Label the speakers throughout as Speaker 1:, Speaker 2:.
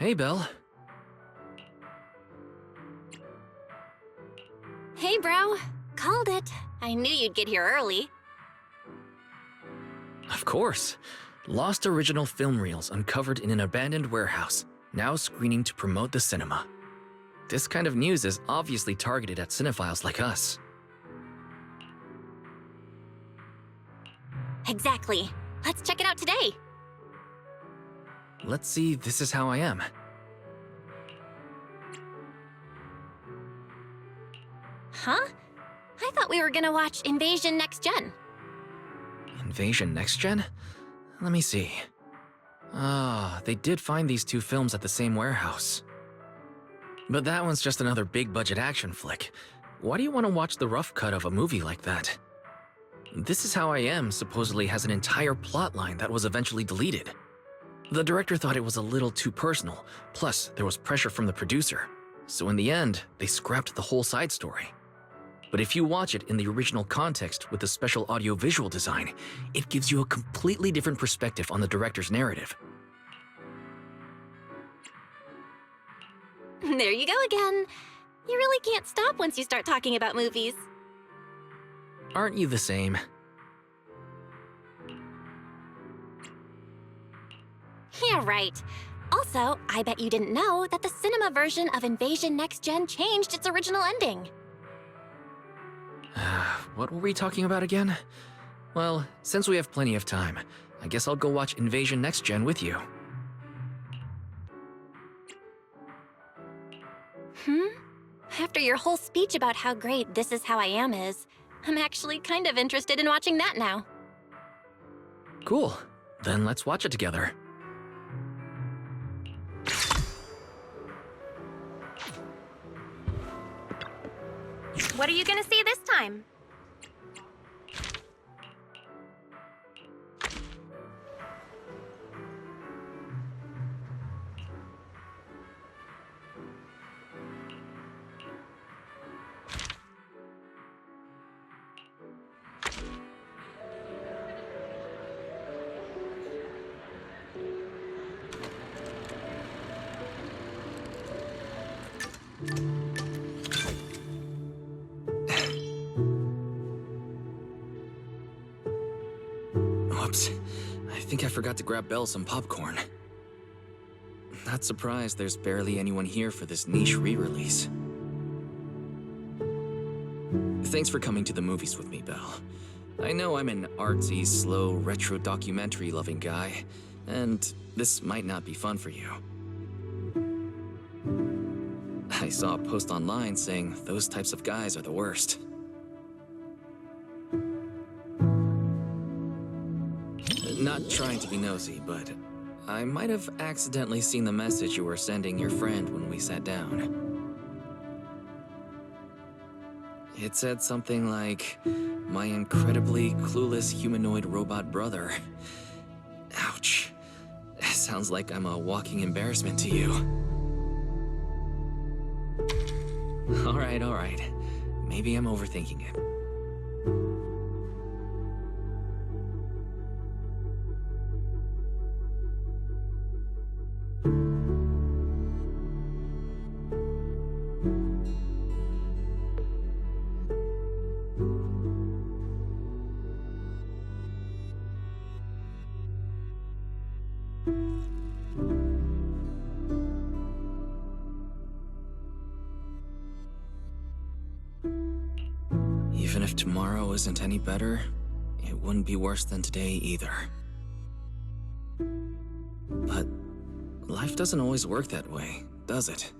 Speaker 1: Hey, Belle.
Speaker 2: Hey, bro. Called it. I knew you'd get here early.
Speaker 1: Of course. Lost original film reels uncovered in an abandoned warehouse, now screening to promote the cinema. This kind of news is obviously targeted at cinephiles like us.
Speaker 2: Exactly. Let's check it out today.
Speaker 1: Let's see, This Is How I Am.
Speaker 2: Huh? I thought we were gonna watch Invasion Next Gen.
Speaker 1: Invasion Next Gen? Let me see. Ah, they did find these two films at the same warehouse. But that one's just another big-budget action flick. Why do you want to watch the rough cut of a movie like that? This Is How I Am supposedly has an entire plotline that was eventually deleted. The director thought it was a little too personal, plus there was pressure from the producer. So in the end, they scrapped the whole side story. But if you watch it in the original context with the special audio-visual design, it gives you a completely different perspective on the director's narrative.
Speaker 2: There you go again. You really can't stop once you start talking about movies.
Speaker 1: Aren't you the same?
Speaker 2: Yeah, right. Also, I bet you didn't know that the cinema version of Invasion Next Gen changed its original ending.
Speaker 1: What were we talking about again? Well, since we have plenty of time, I guess I'll go watch Invasion Next Gen with you.
Speaker 2: After your whole speech about how great This Is How I Am is, I'm actually kind of interested in watching that now.
Speaker 1: Cool. Then let's watch it together.
Speaker 2: What are you gonna see this time?
Speaker 1: Whoops. I think I forgot to grab Belle some popcorn. Not surprised there's barely anyone here for this niche re-release. Thanks for coming to the movies with me, Belle. I know I'm an artsy, slow, retro documentary-loving guy, and this might not be fun for you. I saw a post online saying those types of guys are the worst. Not trying to be nosy, but I might have accidentally seen the message you were sending your friend when we sat down. It said something like, "My incredibly clueless humanoid robot brother." Ouch. Sounds like I'm a walking embarrassment to you. All right. Maybe I'm overthinking it. Even if tomorrow isn't any better, it wouldn't be worse than today either. But life doesn't always work that way, does it?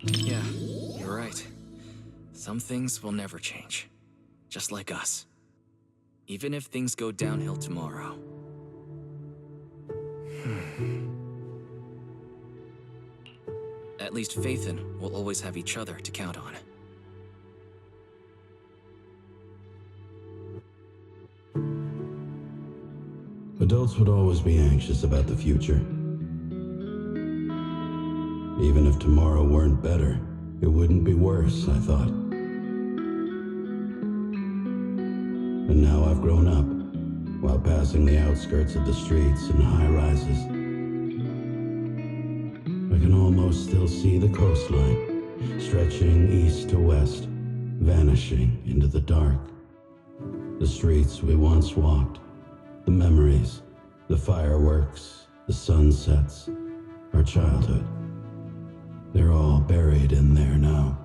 Speaker 1: Yeah, you're right. Some things will never change. Just like us. Even if things go downhill tomorrow. At least Faithin will always have each other to count on.
Speaker 3: Adults would always be anxious about the future. Even if tomorrow weren't better, it wouldn't be worse, I thought. But now I've grown up. while passing the outskirts of the streets and high rises. I can almost still see the coastline, stretching east to west, vanishing into the dark. The streets we once walked, the memories, the fireworks, the sunsets, our childhood. They're all buried in there now.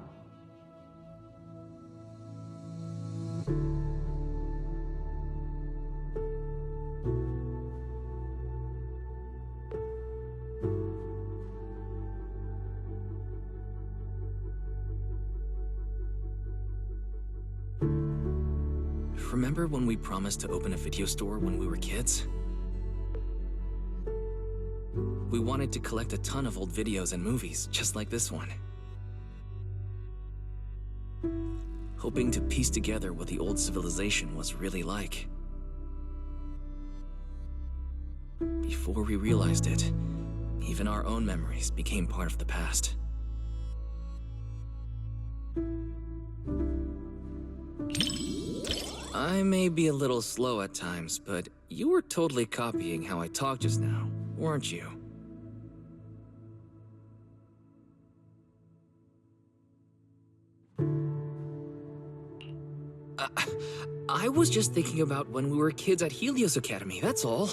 Speaker 1: Remember when we promised to open a video store when we were kids? We wanted to collect a ton of old videos and movies, just like this one. Hoping to piece together what the old civilization was really like. Before we realized it, even our own memories became part of the past. I may be a little slow at times, but you were totally copying how I talked just now, weren't you? I was just thinking about when we were kids at Helios Academy, that's all.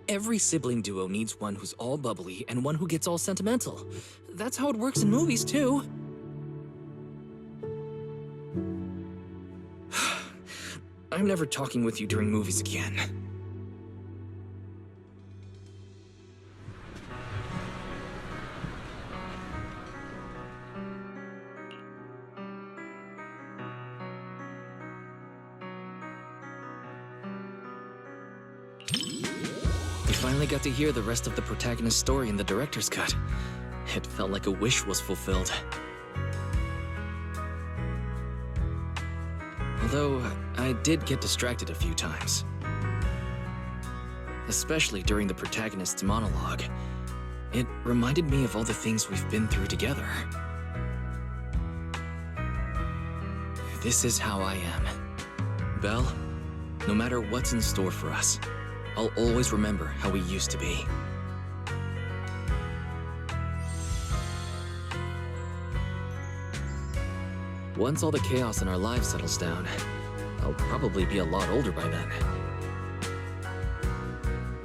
Speaker 1: Every sibling duo needs one who's all bubbly and one who gets all sentimental. That's how it works in movies, too. I'm never talking with you during movies again. We finally got to hear the rest of the protagonist's story in the director's cut. It felt like a wish was fulfilled. Although, I did get distracted a few times. Especially during the protagonist's monologue. It reminded me of all the things we've been through together. This is how I am. Belle, no matter what's in store for us, I'll always remember how we used to be. Once all the chaos in our lives settles down, I'll probably be a lot older by then.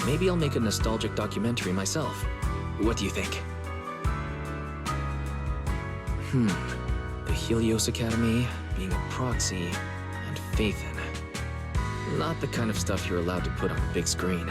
Speaker 1: Maybe I'll make a nostalgic documentary myself. What do you think? The Helios Academy, being a proxy, and Faithin. Not the kind of stuff you're allowed to put on a big screen.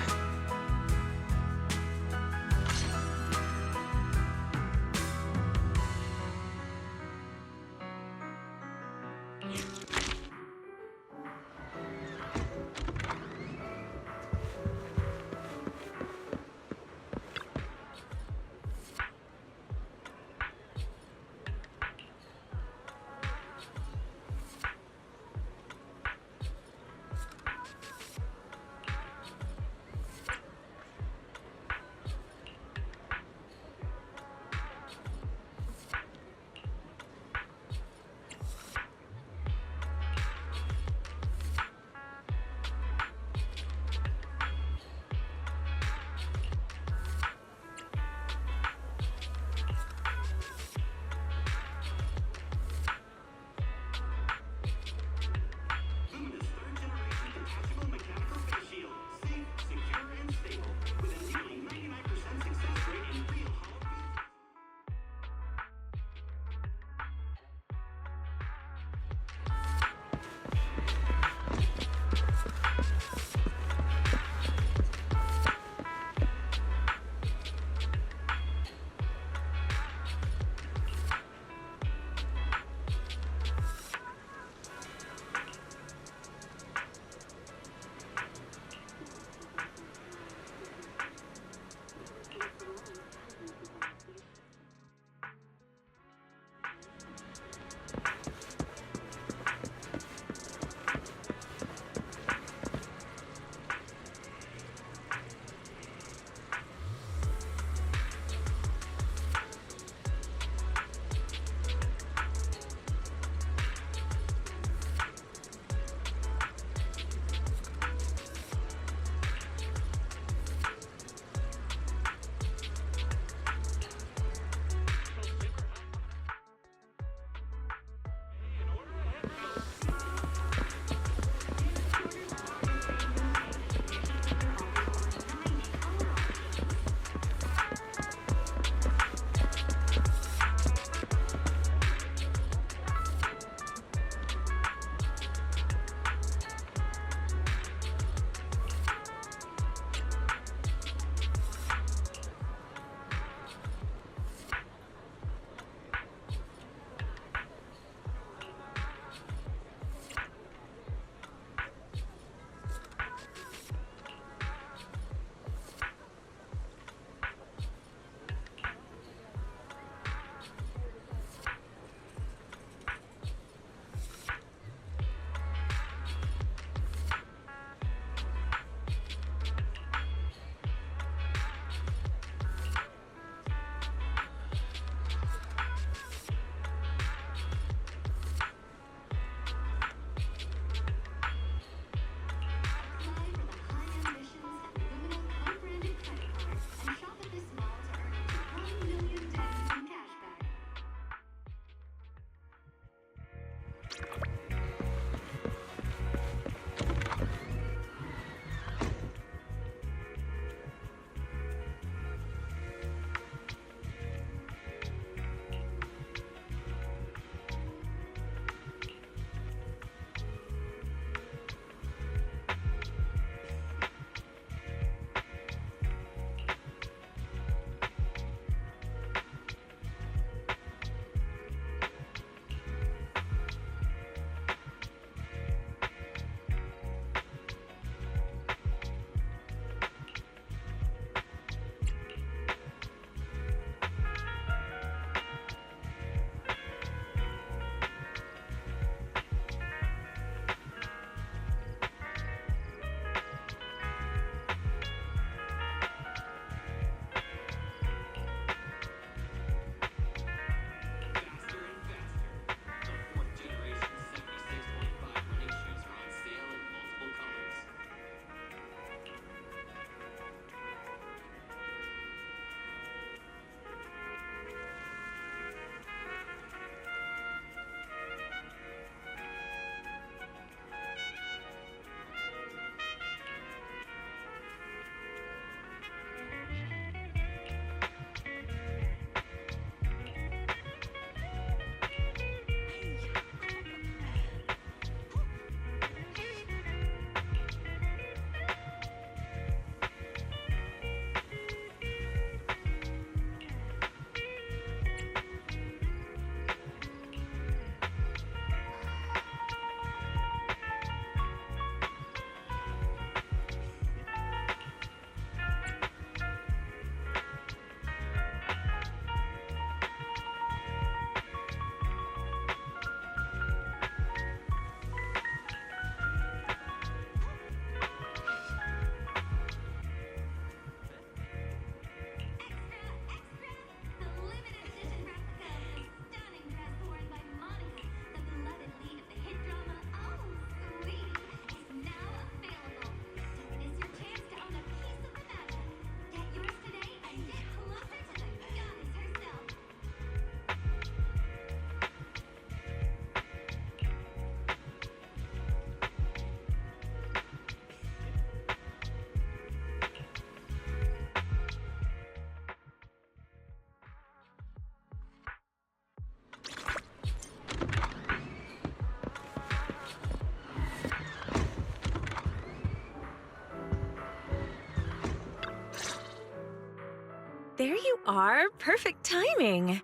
Speaker 4: there you are. Perfect timing.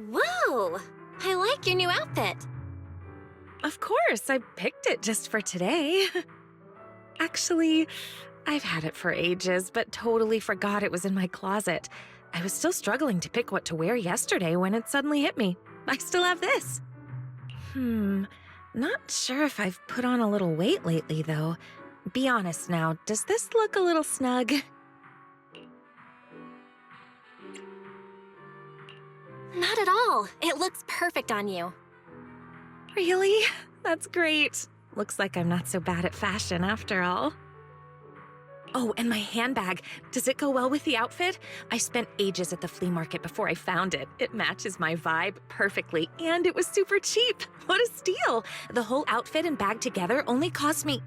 Speaker 2: Whoa! I like your new outfit.
Speaker 4: Of course, I picked it just for today. Actually, I've had it for ages, but totally forgot it was in my closet. I was still struggling to pick what to wear yesterday when it suddenly hit me. I still have this. Not sure if I've put on a little weight lately, though. Be honest now, does this look a little snug?
Speaker 2: Not at all. It looks perfect on you.
Speaker 4: Really? That's great. Looks like I'm not so bad at fashion after all. Oh, and my handbag. Does it go well with the outfit? I spent ages at the flea market before I found it. It matches my vibe perfectly, and it was super cheap. What a steal! The whole outfit and bag together only cost me...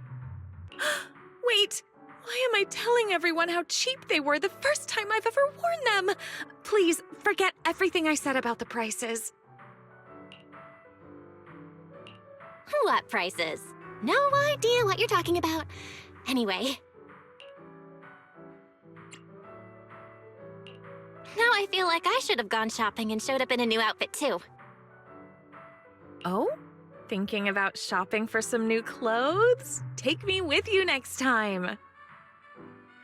Speaker 4: Wait, why am I telling everyone how cheap they were the first time I've ever worn them? Please, forget everything I said about the prices.
Speaker 2: What prices? No idea what you're talking about. Anyway. Now I feel like I should have gone shopping and showed up in a new outfit too.
Speaker 4: Oh? Thinking about shopping for some new clothes? Take me with you next time.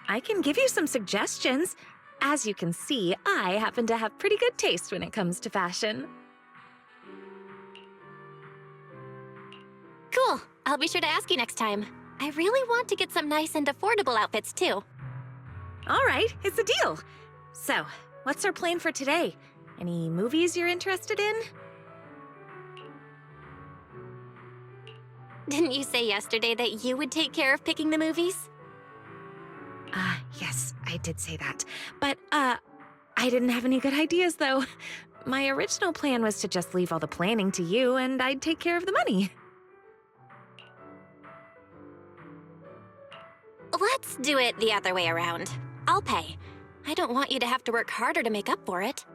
Speaker 4: I can give you some suggestions. As you can see, I happen to have pretty good taste when it comes to fashion.
Speaker 2: Cool. I'll be sure to ask you next time. I really want to get some nice and affordable outfits too.
Speaker 4: All right, it's a deal. So, what's our plan for today? Any movies you're interested in?
Speaker 2: Didn't you say yesterday that you would take care of picking the movies?
Speaker 4: Yes, I did say that. But, I didn't have any good ideas, though. My original plan was to just leave all the planning to you, and I'd take care of the money.
Speaker 2: Let's do it the other way around. I'll pay. I don't want you to have to work harder to make up for it.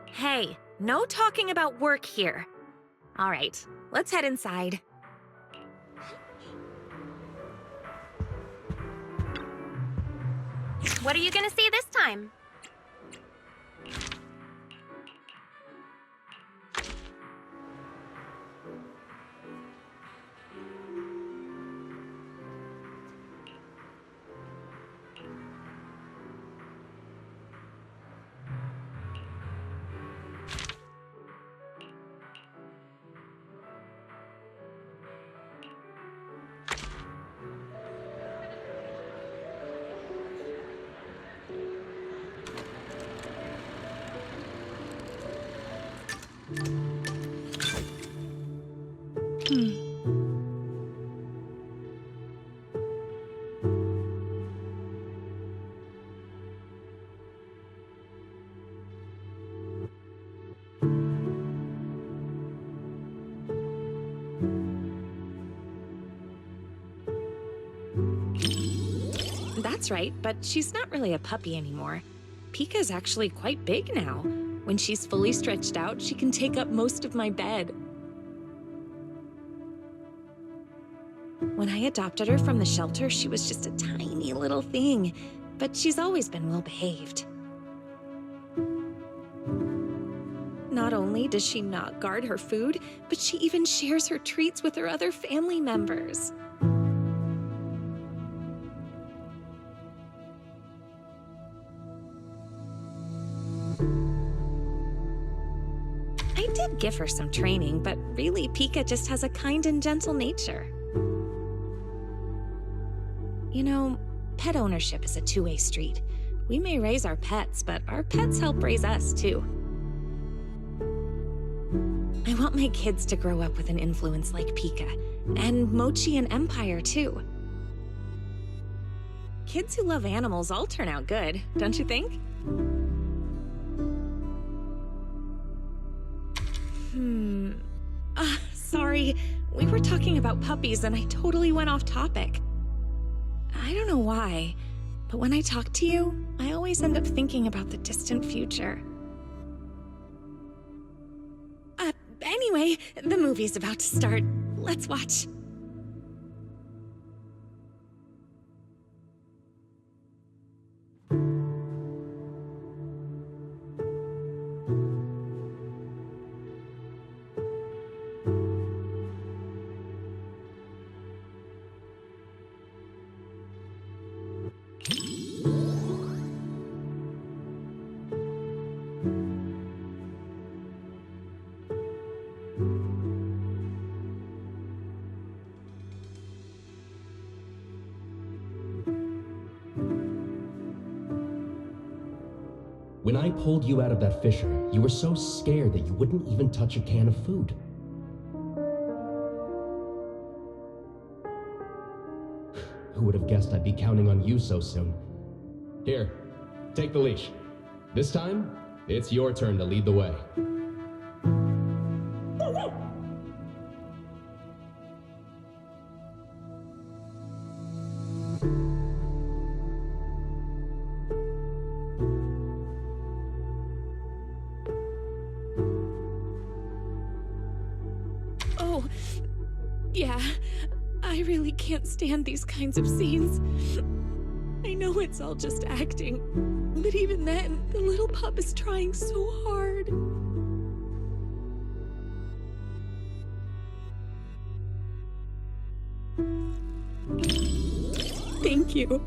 Speaker 4: Hey, no talking about work here. All right, let's head inside.
Speaker 2: What are you gonna see this time?
Speaker 4: That's right, but she's not really a puppy anymore. Pika's actually quite big now. When she's fully stretched out, she can take up most of my bed. When I adopted her from the shelter, she was just a tiny little thing, but she's always been well behaved. Not only does she not guard her food, but she even shares her treats with her other family members. I did give her some training, but really Pika just has a kind and gentle nature. You know, pet ownership is a two-way street. We may raise our pets, but our pets help raise us too. I want my kids to grow up with an influence like Pika, and Mochi and Empire too. Kids who love animals all turn out good, don't you think? Sorry, we were talking about puppies and I totally went off topic. I don't know why, but when I talk to you, I always end up thinking about the distant future. Anyway, the movie's about to start. Let's watch.
Speaker 5: When I pulled you out of that fissure, you were so scared that you wouldn't even touch a can of food. Who would have guessed I'd be counting on you so soon? Here, take the leash. This time, it's your turn to lead the way.
Speaker 4: Oh, yeah. I really can't stand these kinds of scenes. I know it's all just acting, but even then, the little pup is trying so hard. Thank you.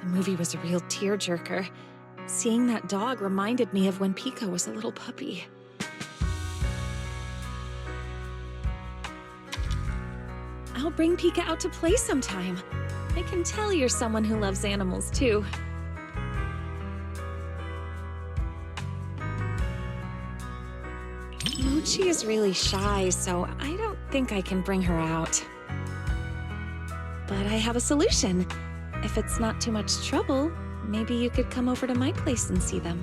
Speaker 4: The movie was a real tearjerker. Seeing that dog reminded me of when Pico was a little puppy. I'll bring Pika out to play sometime. I can tell you're someone who loves animals, too. Mochi is really shy, so I don't think I can bring her out. But I have a solution. If it's not too much trouble, maybe you could come over to my place and see them.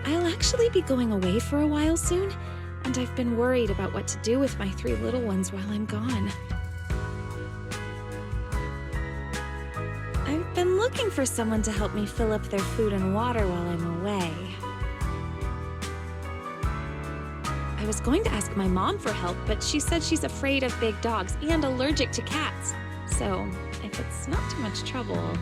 Speaker 4: I'll actually be going away for a while soon, and I've been worried about what to do with my 3 little ones while I'm gone. I've been looking for someone to help me fill up their food and water while I'm away. I was going to ask my mom for help, but she said she's afraid of big dogs and allergic to cats. So, if it's not too much trouble...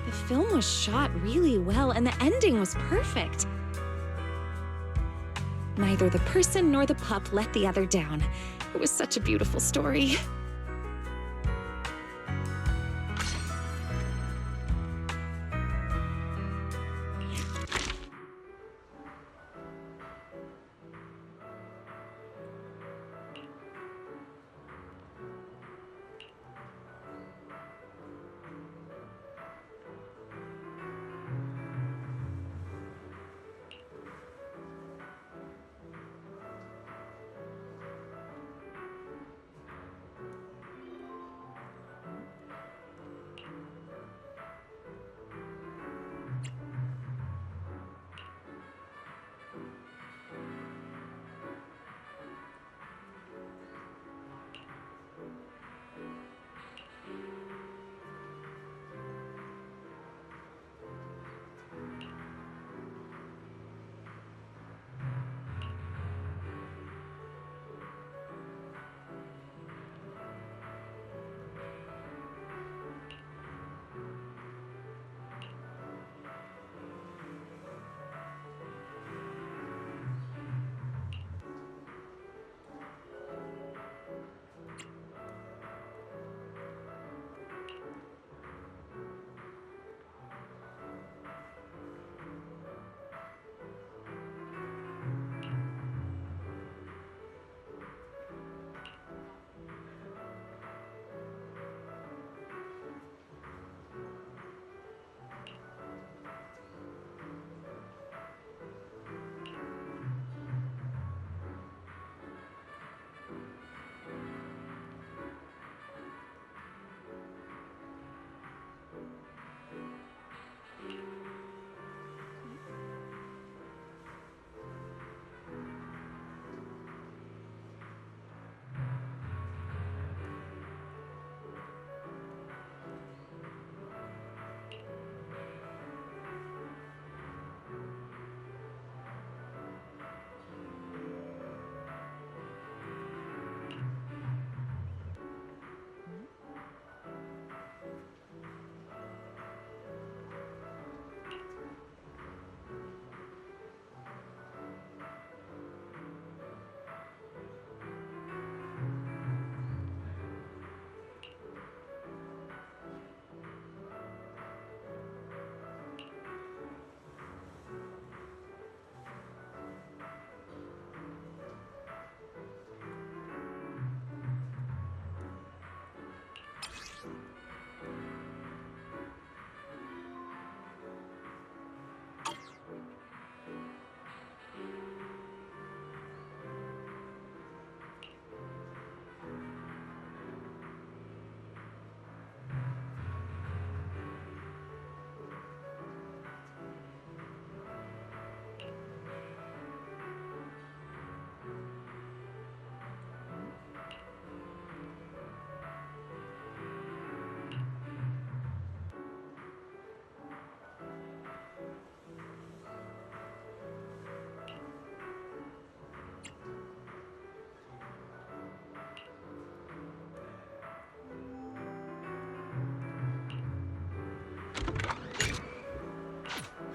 Speaker 4: The film was shot really well, and the ending was perfect. Neither the person nor the pup let the other down. It was such a beautiful story.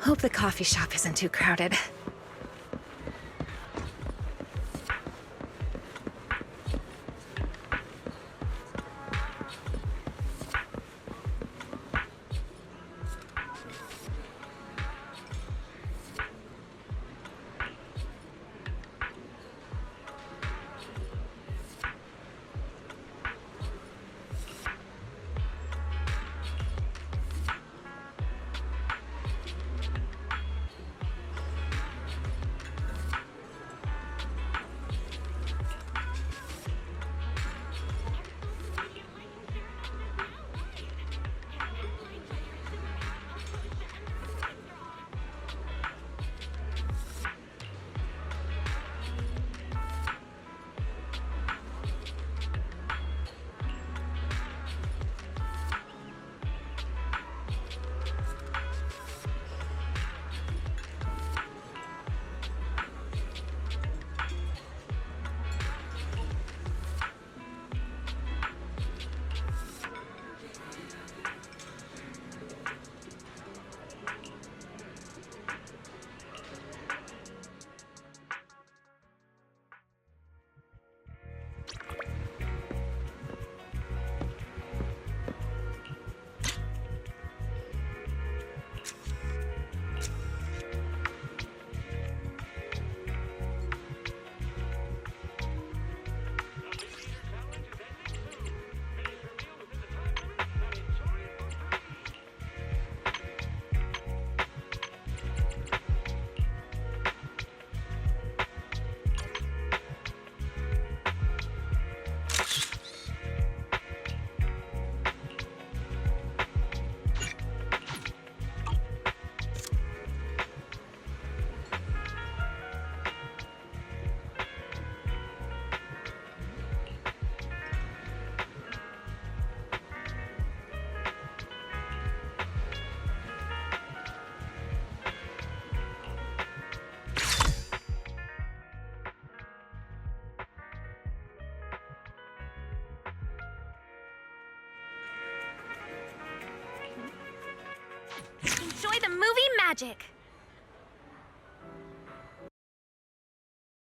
Speaker 4: Hope the coffee shop isn't too crowded.
Speaker 6: Enjoy the movie magic!